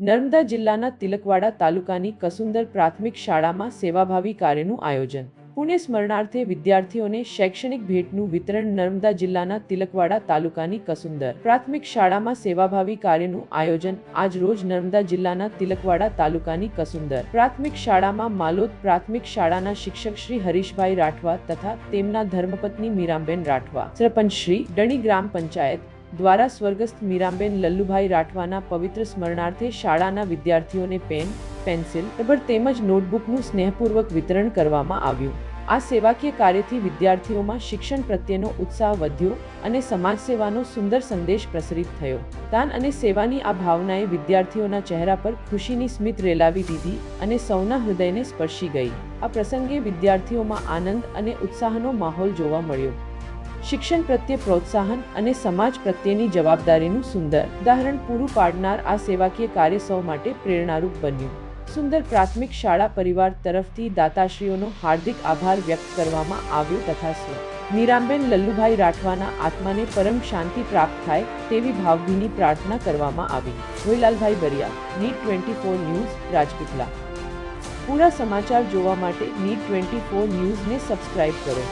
નર્મદા જિલ્લાના તિલકવાડા તાલુકાની કસુંદર પ્રાથમિક શાળામાં સેવાભાવી કાર્યનું આયોજન. પુણ્ય સ્મરણાર્થે વિદ્યાર્થીઓને શૈક્ષણિક ભેટનું વિતરણ. નર્મદા જિલ્લાના તિલકવાડા તાલુકાની કસુંદર પ્રાથમિક શાળામાં સેવાભાવી કાર્યનું આયોજન. આજ રોજ નર્મદા જિલ્લાના તિલકવાડા તાલુકાની કસુંદર પ્રાથમિક શાળામાં માલોદ પ્રાથમિક શાળાના શિક્ષક શ્રી હરીશભાઈ રાઠવા તથા તેમના ધર્મપત્ની મીરાબેન રાઠવા, સરપંચ શ્રી ડણી ગ્રામ પંચાયત દ્વારા સ્વર્ગસ્થ મીરાબેન લલ્લુભાઈ રાઠવાના પવિત્ર સ્મરણાર્થે શાળાના વિદ્યાર્થીઓને પેન, પેન્સિલ, રબર તેમજ નોટબુકનું સ્નેહપૂર્વક વિતરણ કરવામાં આવ્યું. આ સેવાકીય કાર્યથી વિદ્યાર્થીઓમાં શિક્ષણ પ્રત્યેનો ઉત્સાહ વધ્યો અને સમાજ સેવાનો સુંદર સંદેશ પ્રસરિત થયો. દાન અને સેવાની આ ભાવનાએ વિદ્યાર્થીઓના ચહેરા પર ખુશીની સ્મિત રેલાવી દીધી અને સૌના હૃદયને સ્પર્શી ગઈ. આ પ્રસંગે વિદ્યાર્થીઓમાં આનંદ અને ઉત્સાહનો માહોલ જોવા મળ્યો. શિક્ષણ પ્રત્યે પ્રોત્સાહન અને સમાજ પ્રત્યેની જવાબદારીનું સુંદર ઉદાહરણ પૂરું પાડનાર આ સેવાકીય કાર્ય સૌ માટે પ્રેરણારૂપ બન્યું. સુંદર પ્રાથમિક શાળા પરિવાર તરફથી દાતાશ્રીઓનો હાર્દિક આભાર વ્યક્ત કરવામાં આવ્યો તથા સ્વ મીરાબેન લલ્લુભાઈ રાઠવાના આત્માને પરમ શાંતિ પ્રાપ્ત થાય તેવી ભાવભીની પ્રાર્થના કરવામાં આવી. રોહિલાલભાઈ બરિયા, નીટ 24 ન્યૂઝ, રાજપીપળા. પૂરા સમાચાર જોવા માટે નીટ 24 ન્યૂઝને સબસ્ક્રાઇબ કરો.